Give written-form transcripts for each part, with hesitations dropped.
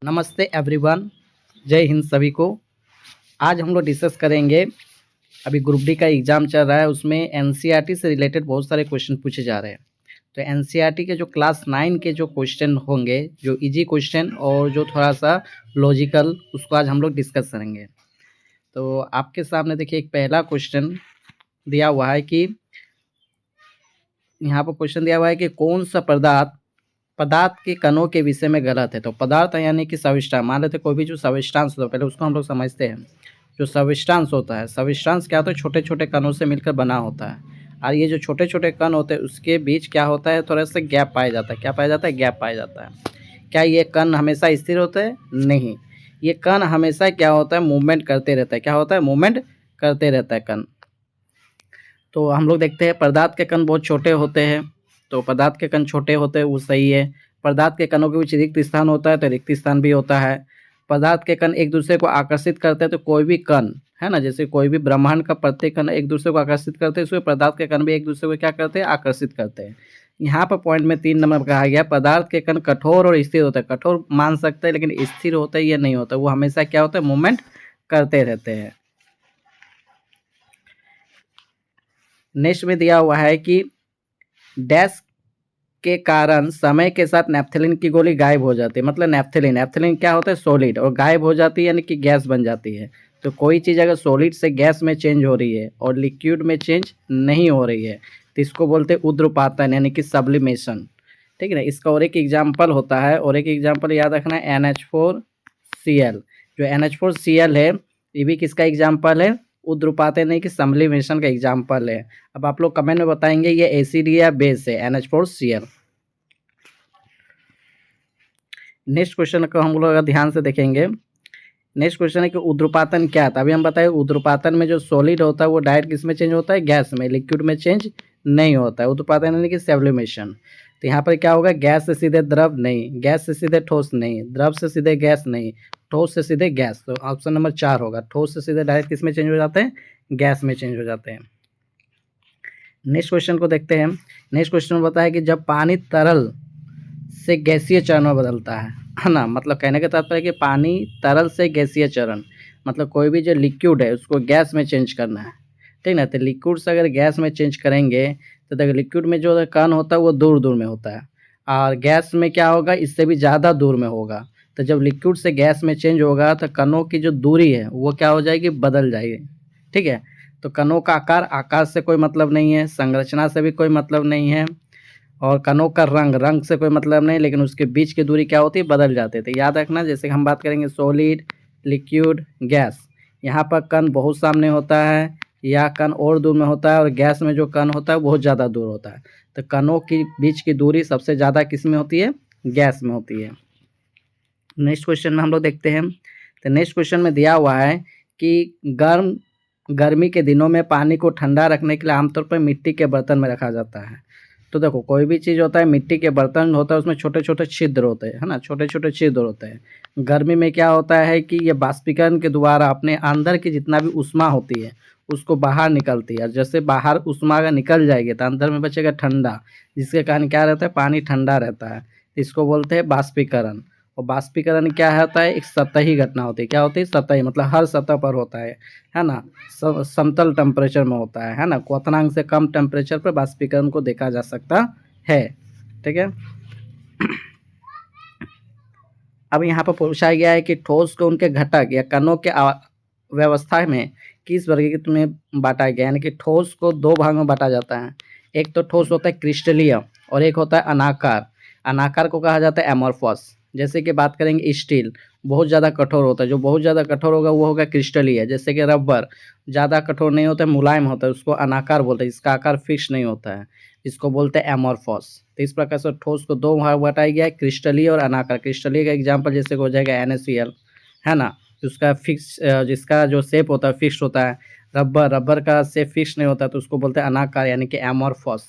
नमस्ते एवरीवन, जय हिंद सभी को। आज हम लोग डिस्कस करेंगे। अभी ग्रुप डी का एग्ज़ाम चल रहा है, उसमें एनसीईआरटी से रिलेटेड बहुत सारे क्वेश्चन पूछे जा रहे हैं। तो एनसीईआरटी के जो क्लास 9 के जो क्वेश्चन होंगे, जो इजी क्वेश्चन और जो थोड़ा सा लॉजिकल, उसको आज हम लोग डिस्कस करेंगे। तो आपके सामने देखिए एक पहला क्वेश्चन दिया हुआ है कि यहाँ पर क्वेश्चन दिया हुआ है कि कौन सा पदार्थ के कणों के विषय में गलत है। तो पदार्थ यानी कि सविष्टांश, मान लेते कोई भी जो सविष्टांश होता है, पहले उसको हम लोग समझते हैं। जो सविष्टांश होता है, सविष्टांश क्या होता है, छोटे छोटे कणों से मिलकर बना होता है। और ये जो छोटे छोटे कण होते हैं उसके बीच क्या होता है, थोड़ा सा गैप पाया जाता है। क्या पाया जाता है? गैप पाया जाता है। क्या ये कण हमेशा स्थिर होता है? नहीं, ये कण हमेशा क्या होता है, मूवमेंट करते रहता है। क्या होता है? मूवमेंट करते रहता है कण। तो हम लोग देखते हैं पदार्थ के कण बहुत छोटे होते हैं, तो पदार्थ के कण छोटे होते हैं वो सही है। पदार्थ के कणों के बीच रिक्त स्थान होता है, तो रिक्त स्थान भी होता है। पदार्थ के कण एक दूसरे को आकर्षित करते हैं, तो कोई भी कण है ना, जैसे कोई भी ब्रह्मांड का प्रत्येक कण एक दूसरे को आकर्षित करते हैं, उसमें पदार्थ के कण भी एक दूसरे को क्या करते हैं, आकर्षित करते हैं। यहाँ पर पॉइंट में 3 नंबर कहा गया, पदार्थ के कण कठोर और स्थिर होते हैं। कठोर मान सकते हैं, लेकिन स्थिर होता है ये नहीं होता, वो हमेशा क्या होता है, मूवमेंट करते रहते हैं। नेक्स्ट में दिया हुआ है कि डैश के कारण समय के साथ नेफ्थलीन की गोली गायब हो जाती है। मतलब नेफ्थलीन क्या होता है, सॉलिड, और गायब हो जाती है यानी कि गैस बन जाती है। तो कोई चीज़ अगर सॉलिड से गैस में चेंज हो रही है और लिक्विड में चेंज नहीं हो रही है, तो इसको बोलते हैं ऊध्रुपातन यानी कि सब्लिमेशन। ठीक है ना। इसका और एक एग्जाम्पल होता है, और एक एग्जाम्पल याद रखना है, NH4Cl। जो NH4Cl है, ये भी किसका एग्जाम्पल है, ऊध्रुपातन यानी कि सब्लिमेशन का एग्जाम्पल है। अब आप लोग कमेंट में बताएंगे ये एसिड या बेस है, NH4Cl। नेक्स्ट क्वेश्चन को हम लोग अगर ध्यान से देखेंगे, नेक्स्ट क्वेश्चन है कि ऊध्रुपातन क्या था। अभी हम बताए ऊध्रुपातन में जो सॉलिड होता है वो डायरेक्ट किस में चेंज होता है, गैस में, लिक्विड में चेंज नहीं होता है। ऊध्रुपातन यानी कि सब्लिमेशन। तो यहाँ पर क्या होगा, गैस से सीधे द्रव नहीं, गैस से सीधे ठोस नहीं, द्रव से सीधे गैस नहीं, ठोस से सीधे गैस। तो ऑप्शन नंबर 4 होगा, ठोस से सीधे डायरेक्ट किस में चेंज हो जाते हैं, गैस में चेंज हो जाते हैं। नेक्स्ट क्वेश्चन को देखते हैं। नेक्स्ट क्वेश्चन में बताया कि जब पानी तरल से गैसीय चरण में बदलता है ना, मतलब कहने का तात्पर्य कि पानी तरल से गैसीय चरण, मतलब कोई भी जो लिक्विड है उसको गैस में चेंज करना है। ठीक ना। तो लिक्विड से अगर गैस में चेंज करेंगे तो देखो लिक्विड में जो कण होता है वो दूर दूर में होता है, और गैस में क्या होगा, इससे भी ज़्यादा दूर में होगा। तो जब लिक्विड से गैस में चेंज होगा तो कणों की जो दूरी है वो क्या हो जाएगी, बदल जाएगी। ठीक है। तो कणों का आकार से कोई मतलब नहीं है, संरचना से भी कोई मतलब नहीं है, और कणों का रंग से कोई मतलब नहीं, लेकिन उसके बीच की दूरी क्या होती है, बदल जाते थे। याद रखना, जैसे हम बात करेंगे सॉलिड, लिक्विड, गैस, यहाँ पर कण बहुत सामने होता है, या कण और दूर में होता है, और गैस में जो कण होता है बहुत ज़्यादा दूर होता है। तो कणों की बीच की दूरी सबसे ज़्यादा किस में होती है, गैस में होती है। नेक्स्ट क्वेश्चन में हम लोग देखते हैं। तो नेक्स्ट क्वेश्चन में दिया हुआ है कि गर्मी के दिनों में पानी को ठंडा रखने के लिए आमतौर पर मिट्टी के बर्तन में रखा जाता है। तो देखो कोई भी चीज़ होता है, मिट्टी के बर्तन होता है, उसमें छोटे छोटे छिद्र होते हैं, है ना, छोटे छोटे छिद्र होते हैं। गर्मी में क्या होता है कि ये बाष्पीकरण के द्वारा अपने अंदर की जितना भी ऊष्मा होती है उसको बाहर निकलती है। जैसे बाहर ऊष्मा अगर निकल जाएगी तो अंदर में बचेगा ठंडा, जिसके कारण क्या रहता है, पानी ठंडा रहता है। इसको बोलते हैं बाष्पीकरण। और बाष्पीकरण क्या होता है, एक सतही घटना होती है। क्या होती है, सतही, मतलब हर सतह पर होता है ना, समतल टेम्परेचर में होता है ना, क्वथनांक से कम टेम्परेचर पर बाष्पीकरण को देखा जा सकता है। ठीक है। अब यहाँ पर पूछा गया है कि ठोस को उनके घटक या कणों के व्यवस्था में किस वर्गीकृत में बांटा गया, यानी कि ठोस को 2 भाग में बांटा जाता है। एक तो ठोस होता है क्रिस्टलीय, और एक होता है अनाकार। अनाकार को कहा जाता है एमोर्फस। जैसे कि बात करेंगे स्टील, बहुत ज़्यादा कठोर होता है, जो बहुत ज़्यादा कठोर होगा वो होगा क्रिस्टलीय। जैसे कि रबर ज़्यादा कठोर नहीं होता है, मुलायम होता है, उसको अनाकार बोलते हैं, इसका आकार फिक्स नहीं होता है, इसको बोलते हैं एमोर्फस। तो इस प्रकार से ठोस को 2 भाग बांटा गया है, क्रिस्टलीय और अनाकार। क्रिस्टलीय का एग्जाम्पल जैसे हो जाएगा NaCl, है ना, उसका फिक्स, जिसका जो शेप होता है फिक्स होता है। रबर का शेप फिक्स नहीं होता, तो उसको बोलते हैं अनाकार यानी कि एमोर्फस।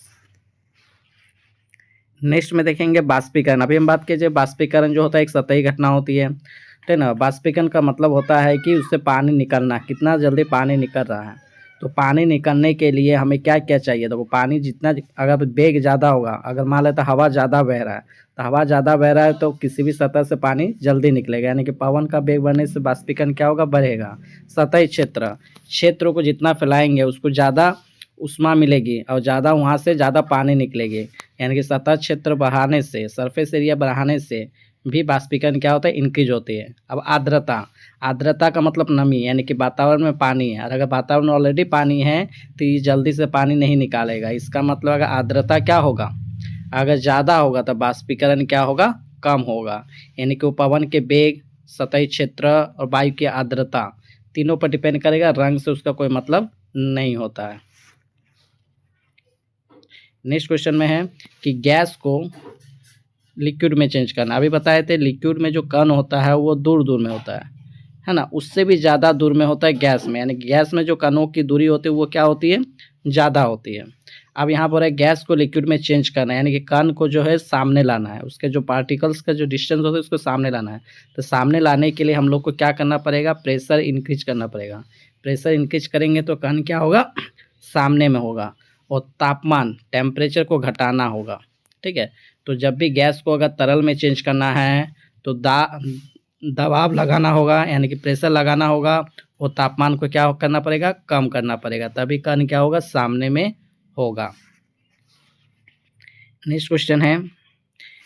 नेक्स्ट में देखेंगे बाष्पीकरण। अभी हम बात कीजिए, बाष्पीकरण जो होता है एक सतही घटना होती है। ठीक है ना। बाष्पीकरण का मतलब होता है कि उससे पानी निकलना, कितना जल्दी पानी निकल रहा है। तो पानी निकलने के लिए हमें क्या क्या चाहिए? देखो पानी जितना अगर वेग ज़्यादा होगा, अगर मान लेते हवा ज़्यादा बह रहा है, तो हवा ज़्यादा बह रहा है तो किसी भी सतह से पानी जल्दी निकलेगा, यानी कि पवन का वेग बढ़ने से बाष्पीकरण क्या होगा? बढ़ेगा। सतही क्षेत्र को जितना फैलाएंगे उसको ज़्यादा ऊष्मा मिलेगी और ज़्यादा वहाँ से ज़्यादा पानी निकलेगी, यानी कि सतह क्षेत्र बढ़ाने से, सरफेस एरिया बढ़ाने से भी बाष्पीकरण क्या होता है? इंक्रीज होती है। अब आर्द्रता का मतलब नमी, यानी कि वातावरण में पानी है, और अगर वातावरण में ऑलरेडी पानी है तो ये जल्दी से पानी नहीं निकालेगा। इसका मतलब अगर आर्द्रता क्या होगा? अगर ज़्यादा होगा तो बाष्पीकरण क्या होगा? कम होगा, यानी कि वो पवन के वेग, सतही क्षेत्र और वायु की आर्द्रता तीनों पर डिपेंड करेगा, रंग से उसका कोई मतलब नहीं होता है। नेक्स्ट क्वेश्चन में है कि गैस को लिक्विड में चेंज करना। अभी बताए थे लिक्विड में जो कण होता है वो दूर दूर में होता है ना, उससे भी ज़्यादा दूर में होता है गैस में, यानी गैस में जो कणों की दूरी होती है वो क्या होती है? ज़्यादा होती है। अब यहाँ पर है गैस को लिक्विड में चेंज करना है, यानी कि कण को जो है सामने लाना है, उसके जो पार्टिकल्स का जो डिस्टेंस होता है उसको सामने लाना है। तो सामने लाने के लिए हम लोग को क्या करना पड़ेगा? प्रेशर इंक्रीज करना पड़ेगा। प्रेशर इंक्रीज करेंगे तो कण क्या होगा? सामने में होगा। और तापमान, टेम्परेचर को घटाना होगा। ठीक है, तो जब भी गैस को अगर तरल में चेंज करना है तो दबाव लगाना होगा, यानी कि प्रेशर लगाना होगा, और तापमान को क्या करना पड़ेगा? कम करना पड़ेगा, तभी कण क्या होगा? सामने में होगा। नेक्स्ट क्वेश्चन है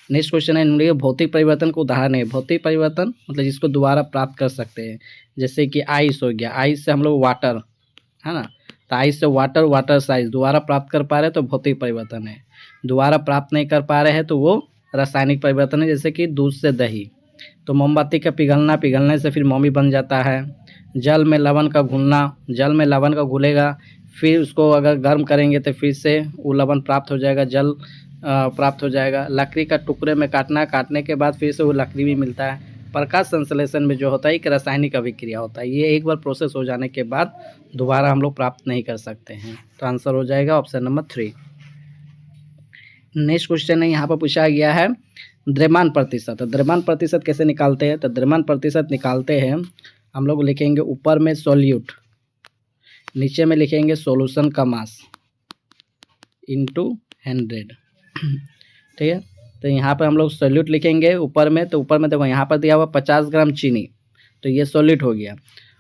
निम्नलिखित भौतिक परिवर्तन को उदाहरण है। भौतिक परिवर्तन मतलब जिसको दोबारा प्राप्त कर सकते हैं, जैसे कि आइस हो गया, आइस से हम लोग वाटर, है ना, तो आइस से वाटर साइज दोबारा प्राप्त कर पा रहे हैं तो भौतिक परिवर्तन है। दोबारा प्राप्त नहीं कर पा रहे हैं तो वो रासायनिक परिवर्तन है, जैसे कि दूध से दही। तो मोमबत्ती का पिघलने से फिर मोमी बन जाता है। जल में लवण का घुलेगा, फिर उसको अगर गर्म करेंगे तो फिर से वो लवण प्राप्त हो जाएगा, जल प्राप्त हो जाएगा। लकड़ी का टुकड़े में काटने के बाद फिर से वो लकड़ी भी मिलता है। प्रकाश संश्लेषण में जो होता है एक रासायनिक अभिक्रिया होता है, ये एक बार प्रोसेस हो जाने के बाद दोबारा हम लोग प्राप्त नहीं कर सकते हैं। तो आंसर हो जाएगा ऑप्शन नंबर 3। नेक्स्ट क्वेश्चन है, यहाँ पर पूछा गया है द्रव्यमान प्रतिशत। द्रव्यमान प्रतिशत कैसे निकालते हैं? तो द्रव्यमान प्रतिशत निकालते हैं, हम लोग लिखेंगे ऊपर में सोल्यूट, नीचे में लिखेंगे सॉल्यूशन का मास इंटू 100। ठीक है, तो यहाँ पर हम लोग सोल्यूट लिखेंगे ऊपर में, तो ऊपर में देखो यहाँ पर दिया हुआ 50 ग्राम चीनी, तो ये सोल्यूट हो गया।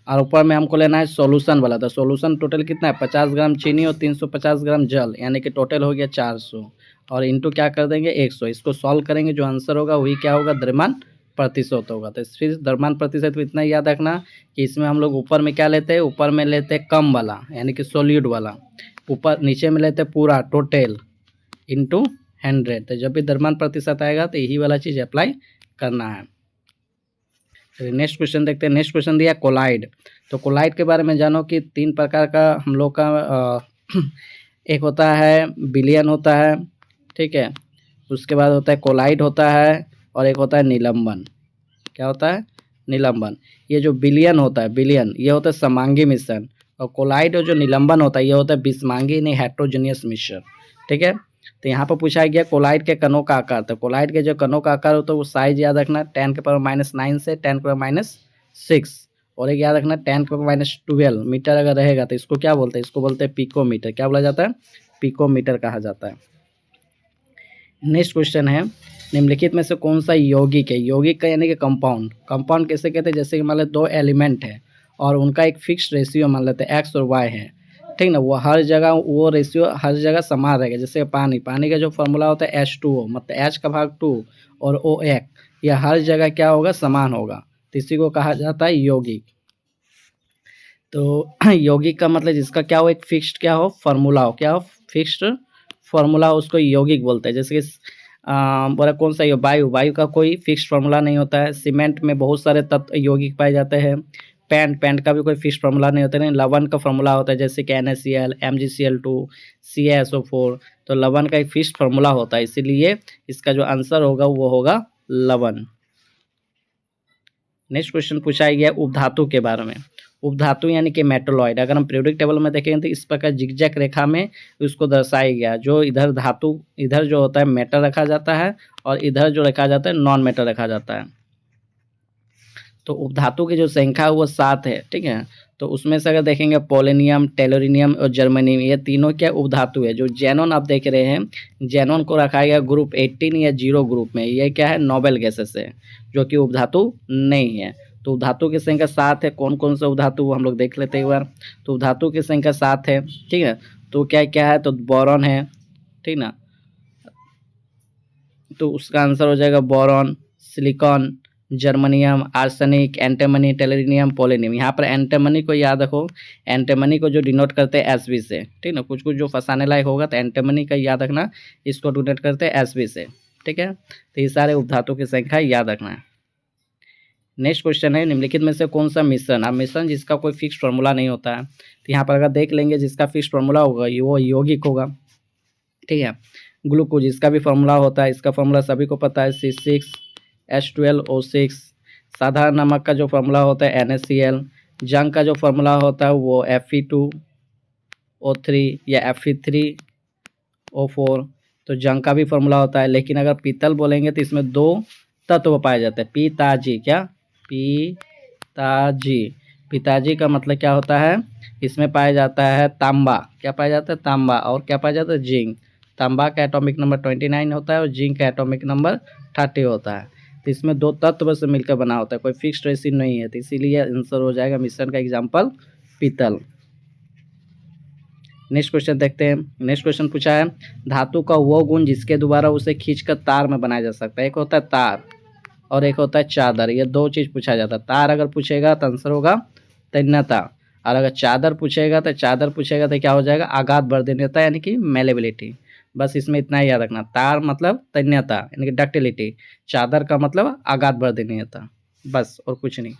और ऊपर में हमको लेना है सॉल्यूशन वाला, तो सॉल्यूशन टोटल कितना है? 50 ग्राम चीनी और 350 ग्राम जल, यानी कि टोटल हो गया 400, और इंटू क्या कर देंगे? 100। इसको सॉल्व करेंगे, जो आंसर होगा वही क्या होगा? द्रव्यमान प्रतिशत होगा। तो फिर द्रव्यमान प्रतिशत को इतना याद रखना कि इसमें हम लोग ऊपर में क्या लेते हैं? ऊपर में लेते हैं कम वाला, यानी कि सोल्यूट वाला, ऊपर नीचे में लेते हैं पूरा टोटल इंटू 100। तो जब भी द्रव्यमान प्रतिशत आएगा तो यही वाला चीज़ अप्लाई करना है। नेक्स्ट क्वेश्चन देखते हैं। नेक्स्ट क्वेश्चन दिया कोलाइड। तो कोलाइड के बारे में जानो कि 3 प्रकार का हम लोग का एक होता है विलयन होता है, ठीक है, उसके बाद होता है कोलाइड होता है, और एक होता है निलंबन। क्या होता है? निलंबन। ये जो विलयन होता है, विलयन, ये होता है समांगी मिश्रण, और कोलाइड और जो निलंबन होता है ये होता है विषमांगी नहीं हेट्रोजेनियस मिश्रण। ठीक है, तो यहाँ पर पूछा गया कोलाइड के कणों का आकार। तो कोलाइड के जो कणों का आकार होता है वो साइज याद रखना 10⁻⁹ से 10⁻⁶, और एक याद रखना 10⁻12 मीटर अगर रहेगा तो इसको क्या बोलते हैं? इसको बोलते हैं पिकोमीटर। क्या बोला जाता है? पिकोमीटर कहा जाता है। नेक्स्ट क्वेश्चन है, निम्नलिखित में से कौन सा यौगिक है? यौगिक का यानी कि कंपाउंड। कंपाउंड कैसे कहते हैं? जैसे कि मान लेते 2 एलिमेंट है और उनका एक फिक्स रेशियो मान लेते हैं एक्स और वाई है, ठीक ना, वो हर जगह वो रेशियो हर जगह समान रहेगा। जैसे पानी का जो फॉर्मूला होता है H2O, मतलब H का भाग 2 और O1, यह हर जगह क्या होगा? समान होगा, तो इसी को कहा जाता है यौगिक। तो यौगिक का मतलब जिसका क्या हो? एक फिक्स्ड क्या हो? फॉर्मूला हो। क्या हो? फिक्स्ड फॉर्मूला, उसको यौगिक बोलते हैं। जैसे कि बोला कौन सा? वायु का कोई फिक्स्ड फार्मूला नहीं होता है। सीमेंट में बहुत सारे तत्व यौगिक पाए जाते हैं। पेंट का भी कोई फिक्स्ड फार्मूला नहीं होता है। लवण का फार्मूला होता है, जैसे कि NaCl, MgCl2, CaSO4, तो लवण का एक फिक्स्ड फार्मूला होता है, इसीलिए इसका जो आंसर होगा वो होगा लवण। नेक्स्ट क्वेश्चन पूछा गया उपधातु के बारे में। उपधातु यानी कि मेटलॉइड। अगर हम पीरियोडिक टेबल में देखेंगे तो इस प्रकार जिगजैग रेखा में उसको दर्शाया गया। जो इधर धातु, इधर जो होता है मेटल रखा जाता है, और इधर जो रखा जाता है नॉन मेटल रखा जाता है। तो उपधातु की जो संख्या है वो 7 है, ठीक है। तो उसमें से अगर देखेंगे पोलेनियम, टेलोरिनियम और जर्मनियम, ये तीनों क्या उपधातु है। जो जेनॉन आप देख रहे हैं, जेनॉन को रखा गया ग्रुप 18 या 0 ग्रुप में। ये क्या है, नोबेल गैसेस है, जो कि उपधातु नहीं है। तो उपधातु की संख्या 7 है। कौन कौन से उपधातु वो हम लोग देख लेते हैं एक बार। तो उपधातु की संख्या 7 है, ठीक है। तो क्या क्या है, तो बोरॉन है, ठीक ना। तो उसका आंसर हो जाएगा boron, silicon, germanium, arsenic, antimony, tellurium, polonium. यहाँ पर एंटीमनी को याद रखो, एंटीमनी को जो डिनोट करते हैं एसवी से, ठीक ना। कुछ कुछ जो फंसाने लायक होगा तो एंटीमनी का याद रखना, इसको डिनोट करते हैं एसवी से, ठीक है। तो ये सारे उपधातु की संख्या याद रखना है। नेक्स्ट क्वेश्चन है, निम्नलिखित में से कौन सा मिश्रण, अब मिश्रण जिसका कोई फिक्स फार्मूला नहीं होता है, तो यहाँ पर अगर देख लेंगे जिसका फिक्स फार्मूला होगा वो यौगिक होगा, ठीक है। ग्लूकोज इसका भी फार्मूला होता है, इसका फार्मूला सभी को पता है, C6H12O6। साधारण नमक का जो फार्मूला होता है NaCl। जंग का जो फार्मूला होता है वो Fe2O3 या Fe3O4। तो जंग का भी फार्मूला होता है। लेकिन अगर पीतल बोलेंगे तो इसमें 2 तत्व पाए जाते हैं, पिताजी, क्या, पिताजी। पिताजी का मतलब क्या होता है, इसमें पाया जाता है तांबा, क्या पाया जाता है, तांबा। और क्या पाया जाता है, जिंक। तांबा का एटॉमिक नंबर 29 होता है और जिंक का एटॉमिक नंबर 30 होता है। तो इसमें 2 तत्व से मिलकर बना होता है, कोई फिक्स्ड रेसिन नहीं है। तो इसीलिए आंसर हो जाएगा मिश्रण का एग्जाम्पल पीतल। नेक्स्ट क्वेश्चन देखते हैं। नेक्स्ट क्वेश्चन पूछा है, धातु का वो गुण जिसके द्वारा उसे खींचकर तार में बनाया जा सकता है। एक होता है तार और एक होता है चादर। ये 2 चीज़ पूछा जाता है। तार अगर पूछेगा तो आंसर होगा तन्यता, और अगर चादर पूछेगा तो क्या हो जाएगा, आघात वर्धनीयता यानी कि मेलेबिलिटी। बस इसमें इतना ही याद रखना, तार मतलब तन्यता यानी कि डक्टिलिटी, चादर का मतलब आघात वर्धनीयता, बस और कुछ नहीं।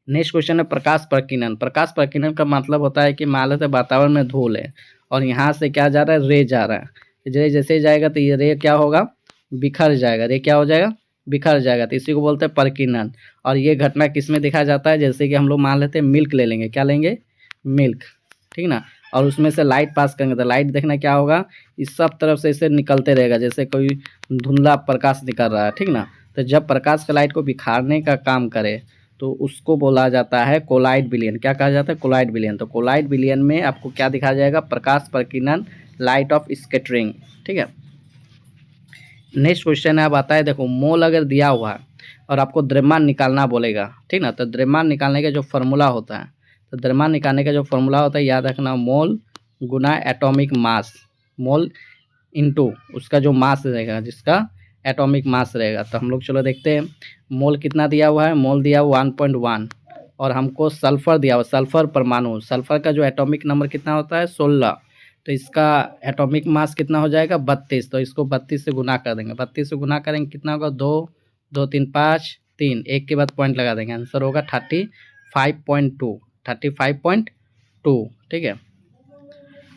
नेक्स्ट क्वेश्चन है प्रकाश प्रकीर्णन। प्रकाश प्रकीर्णन का मतलब होता है कि मान लेते वातावरण में धूल है और यहाँ से क्या जा रहा है, रे जा रहा है। रे जैसे जाएगा तो ये रे क्या होगा, बिखर जाएगा। रे क्या हो जाएगा, बिखर जाएगा। तो इसी को बोलते हैं प्रकीर्णन। और ये घटना किस में देखा जाता है, जैसे कि हम लोग मान लेते हैं मिल्क ले लेंगे, क्या लेंगे, मिल्क, ठीक ना। और उसमें से लाइट पास करेंगे तो लाइट देखना क्या होगा, इस सब तरफ से इसे निकलते रहेगा, जैसे कोई धुंधला प्रकाश निकल रहा है, ठीक ना। तो जब प्रकाश का लाइट को बिखारने का काम करे तो उसको बोला जाता है कोलाइड विलयन। क्या कहा जाता है, कोलाइड विलयन। तो कोलाइड विलयन में आपको क्या दिखाया जाएगा, प्रकाश प्रकीर्णन, लाइट ऑफ स्कैटरिंग, ठीक है। नेक्स्ट क्वेश्चन है, अब आता है, देखो मोल अगर दिया हुआ है और आपको द्रव्यमान निकालना बोलेगा, ठीक ना। तो द्रव्यमान निकालने का जो फॉर्मूला होता है, तो द्रव्यमान निकालने का जो फॉर्मूला होता है याद रखना, मोल गुना एटॉमिक मास, मोल इनटू उसका जो मास रहेगा, जिसका एटॉमिक मास रहेगा। तो हम लोग चलो देखते हैं, मोल कितना दिया हुआ है, मोल दिया हुआ 1.1 और हमको सल्फर दिया हुआ, सल्फर परमाणु, सल्फर का जो एटॉमिक नंबर कितना होता है 16। तो इसका एटॉमिक मास कितना हो जाएगा 32। तो इसको 32 से गुना कर देंगे, 32 से गुना करेंगे कितना होगा 2, 2 3 5 3, एक के बाद पॉइंट लगा देंगे, आंसर होगा 35.2, 35.2, ठीक है,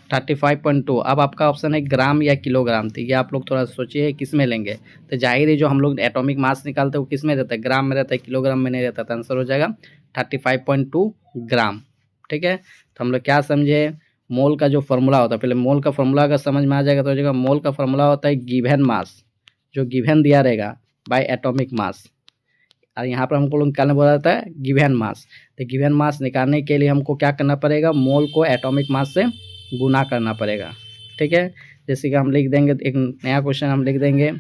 35.2। अब आपका ऑप्शन है ग्राम या किलोग्राम। तो ये आप लोग थोड़ा सोचिए किस में लेंगे। तो जाहिर है जो हम लोग एटॉमिक मास निकालते हैं वो किस में रहता है, ग्राम में रहता है, किलोग्राम में नहीं रहता। तो आंसर हो जाएगा 35.2 ग्राम, ठीक है। तो हम लोग क्या समझे, मोल का जो फॉर्मूला होता है, पहले मोल का फॉर्मूला अगर समझ में आ जाएगा तो हो जाएगा, मोल का फॉर्मूला होता है गिवन मास, जो गिवन दिया रहेगा बाय एटॉमिक मास। और यहाँ पर हमको लोग निकालने बोला जाता है गिवन मास। तो गिवन मास निकालने के लिए हमको क्या करना पड़ेगा, मोल को एटॉमिक मास से गुना करना पड़ेगा, ठीक है। जैसे कि हम लिख देंगे, एक नया क्वेश्चन हम लिख देंगे,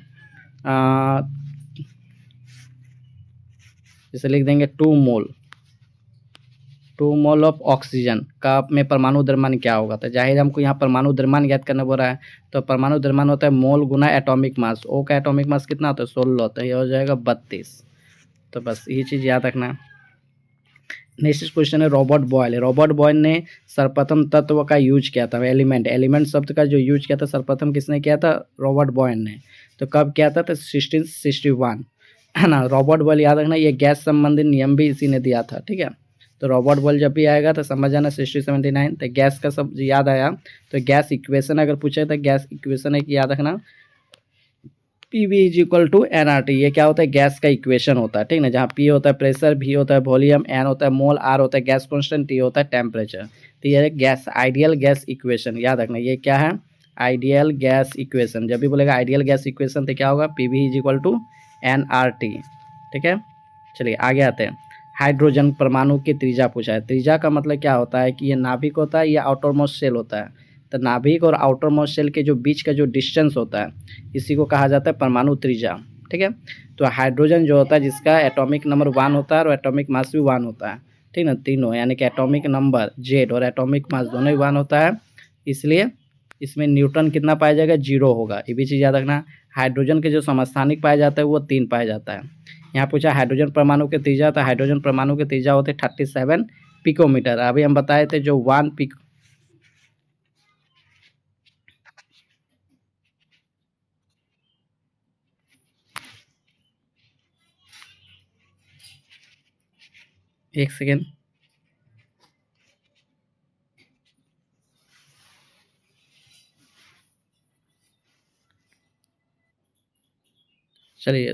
जैसे लिख देंगे 2 मोल ऑफ ऑक्सीजन का में परमाणु द्रव्यमान क्या होगा। तो जाहिर हमको यहाँ परमाणु द्रव्यमान ज्ञात करना बोल रहा है। तो परमाणु द्रव्यमान होता है मोल गुना एटॉमिक मास। ओ का एटॉमिक मास कितना होता है 16 होता है, ये हो जाएगा 32। तो बस ये चीज़ याद रखना। नेक्स्ट क्वेश्चन है रॉबर्ट बॉयल। रॉबर्ट बॉयल ने सर्वप्रथम तत्व का यूज किया था, एलिमेंट शब्द का जो यूज किया था सर्वप्रथम किसने किया था, रॉबर्ट बॉयल ने। तो कब किया था, तो 1661, है ना। रॉबर्ट बॉयल याद रखना, ये गैस संबंधी नियम भी इसी ने दिया था, ठीक है। तो रॉबर्ट बॉयल जब भी आएगा तो समझ जाना 1679। तो गैस का सब याद आया, तो गैस इक्वेशन अगर पूछे तो गैस इक्वेशन है कि याद रखना PV is equal to NRT। ये क्या होता है, गैस का इक्वेशन होता है, ठीक ना। जहाँ P होता है प्रेशर, V होता है वॉल्यूम, N होता है मोल, R होता है गैस कांस्टेंट, T होता है टेम्परेचर। तो ये गैस आइडियल गैस इक्वेशन याद रखना, ये क्या है, आइडियल गैस इक्वेशन। जब भी बोलेगा आइडियल गैस इक्वेशन तो क्या होगा, PV is equal to NRT, ठीक है। चलिए आगे आते हैं। हाइड्रोजन परमाणु की त्रिज्या पूछा है। त्रिज्या का मतलब क्या होता है कि ये नाभिक होता है या आउटर मोस्ट शेल होता है। तो नाभिक और आउटर मोस्ट शेल के जो बीच का जो डिस्टेंस होता है इसी को कहा जाता है परमाणु त्रिज्या। ठीक है, तो हाइड्रोजन जो होता है जिसका एटॉमिक नंबर 1 होता है और एटॉमिक मास भी 1 होता है। ठीक ना, तीनों यानी कि एटॉमिक नंबर Z और एटॉमिक मास दोनों ही 1 होता है, इसलिए इसमें न्यूट्रॉन कितना पाया जाएगा, 0 होगा। ये भी चीज़ याद रखना। हाइड्रोजन के जो समस्थानिक पाया जाता है वो 3 पाया जाता है। यहाँ पूछा हाइड्रोजन परमाणु के त्रिज्या, तो हाइड्रोजन परमाणु के त्रिज्या होते 37 पिकोमीटर। अभी हम बताए थे जो 1 पिको, एक सेकेंड, चलिए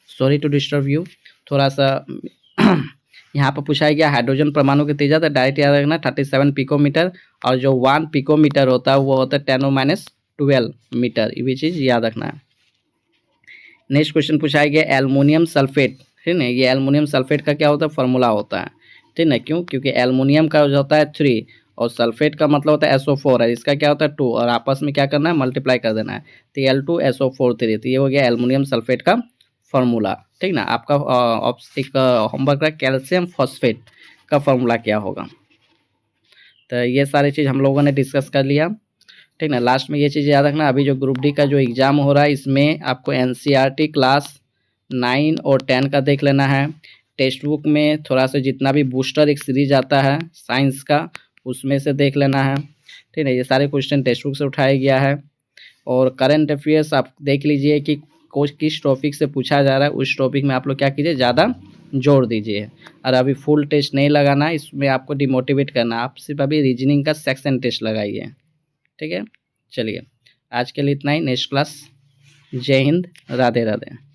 सॉरी टू डिस्टर्ब यू, थोड़ा सा यहाँ पर पूछा गया हाइड्रोजन परमाणु की त्रिज्या, तो डायरेक्ट याद रखना 37 पिकोमीटर, और जो 1 पिकोमीटर होता है वो होता है 10⁻12 मीटर। ये भी चीज़ याद रखना है। नेक्स्ट क्वेश्चन पूछा गया एल्युमिनियम सल्फेट। ठीक है, ये एल्युमिनियम सल्फेट का क्या होता है, फॉर्मूला होता है। ठीक है, क्यों, क्योंकि एल्युमिनियम का जो होता है 3 और सल्फेट का मतलब होता है SO4 है, इसका क्या होता है 2, और आपस में क्या करना है, मल्टीप्लाई कर देना है, तो Al2SO4 तो ये हो गया एल्युमिनियम सल्फेट का फॉर्मूला। ठीक ना, आपका एक होमवर्क है कैल्शियम फॉस्फेट का फॉर्मूला क्या होगा। तो ये सारी चीज़ हम लोगों ने डिस्कस कर लिया। ठीक ना, लास्ट में ये चीज़ याद रखना, अभी जो ग्रुप डी का जो एग्ज़ाम हो रहा है इसमें आपको NCERT क्लास 9 और 10 का देख लेना है। टेक्स्ट बुक में थोड़ा सा जितना भी बूस्टर एक सीरीज आता है साइंस का उसमें से देख लेना है। ठीक है, ये सारे क्वेश्चन टेक्स्ट बुक से उठाया गया है। और करंट अफेयर्स आप देख लीजिए कि किस टॉपिक से पूछा जा रहा है, उस टॉपिक में आप लोग क्या कीजिए, ज़्यादा जोड़ दीजिए। और अभी फुल टेस्ट नहीं लगाना, इसमें आपको डिमोटिवेट करना, आप सिर्फ अभी रीजनिंग का सेक्शन टेस्ट लगाइए। ठीक है, चलिए आज के लिए इतना ही। नेक्स्ट क्लास, जय हिंद, राधे राधे।